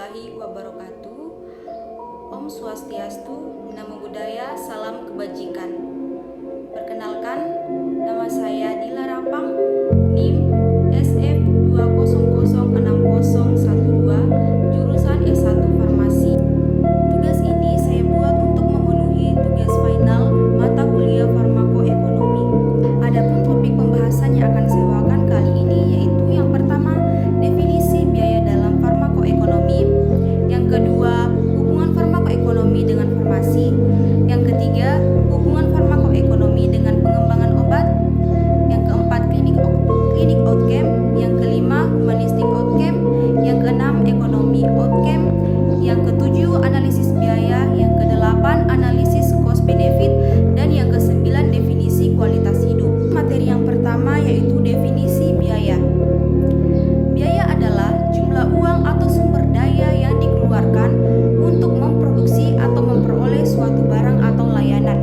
warahmatullahi wabarakatuh. Om Swastiastu, Namo Buddhaya, Salam Kebajikan. Perkenalkan, nama saya Dila Rapang, NIM SF2006012, jurusan S1 Farmasi. Tugas ini saya buat untuk memenuhi tugas final mata kuliah farmakoekonomi. Adapun topik pembahasan yang akan saya bawakan kali ini yaitu yang pertama, definisi biaya dalam farmakoekonomi. Yang kedua, hubungan farmakoekonomi dengan farmasi. Yang ketiga, hubungan farmakoekonomi dengan pengembangan obat. Yang keempat, klinik outcome. Yang kelima, humanistic outcome. Yang keenam, ekonomi outcome. Yang ketujuh, analisis biaya. Yang kedelapan, analisis cost benefit. Dan yang kesembilan, definisi kualitas hidup. Materi yang pertama yaitu definisi biaya. Biaya adalah jumlah uang atau sumber daya yang dikeluarkan untuk memproduksi atau memperoleh suatu barang atau layanan.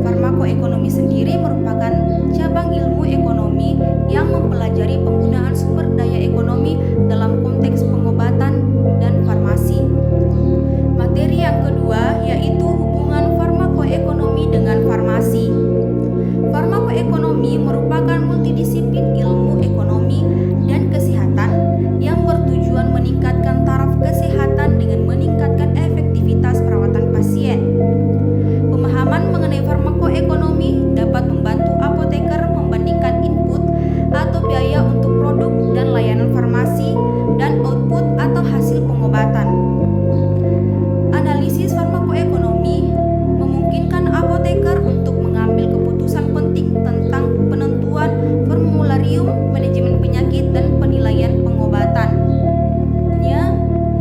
Farmakoekonomi sendiri merupakan cabang ilmu ekonomi yang mempelajari penggunaan sumber daya ekonomi dalam konteks pengobatan dan farmasi. Materi yang kedua yaitu hubungan farmakoekonomi dengan farmasi. Farmakoekonomi merupakan multidisiplin ilmu ekonomi dan kesehatan yang bertujuan meningkatkan taraf kesehatan dengan meningkatkan efektivitas perawatan pasien. Pemahaman mengenai farmakoekonomi dapat membantu apoteker membandingkan input atau biaya untuk produk dan layanan farmasi dan output atau hasil pengobatan. Analisis farmakoekonomi memungkinkan apoteker untuk mengambil keputusan penting tentang penentuan formularium, manajemen penyakit, dan penilaian pengobatan.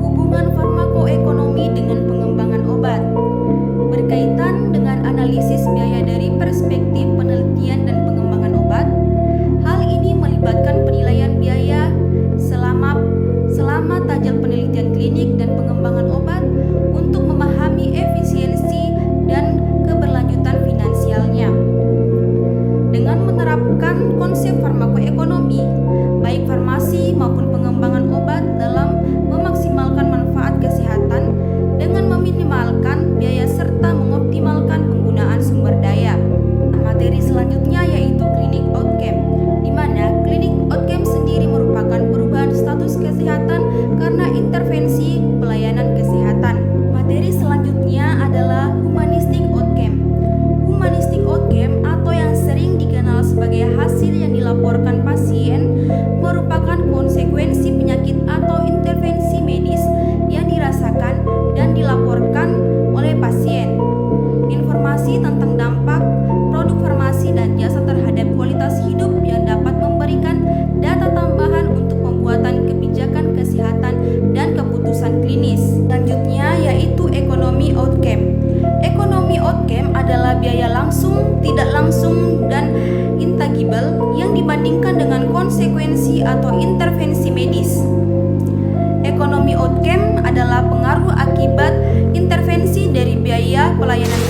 Hubungan farmakoekonomi dengan pengembangan obat berkaitan dengan analisis biaya dari perspektif penelitian dan pengembangan obat. Hal ini melibatkan penilaian biaya selama tajal penelitian klinik dan pengembangan obat untuk memahami efisiensi dan keberlanjutan finansialnya. Dengan menerapkan konsep farmakoekonomi, baik farmasi maupun pengembangan obat dalam memaksimalkan manfaat kesehatan dengan meminimalkan biaya serta mengoptimalkan penggunaan sumber daya. Materi selanjutnya yaitu klinik outcome, di mana klinik outcome sendiri merupakan perubahan status kesehatan karena intervensi pelayanan kesehatan. Materi selanjutnya adalah humanistic outcome. Humanistic outcome atau yang sering dikenal sebagai hasil yang dilaporkan pasien merupakan konsekuensi penyakit atau intervensi medis yang dirasakan dan dilaporkan oleh pasien. Informasi tentang dampak produk farmasi dan jasa terhadap kualitas hidup yang dapat memberikan data tambahan untuk pembuatan kebijakan kesehatan dan keputusan klinis. Selanjutnya yaitu ekonomi outcome. Ekonomi outcome adalah biaya langsung, tidak langsung, dan intangible yang dibandingkan dengan konsekuensi atau intervensi medis. Ekonomi outcome adalah pengaruh akibat intervensi dari biaya pelayanan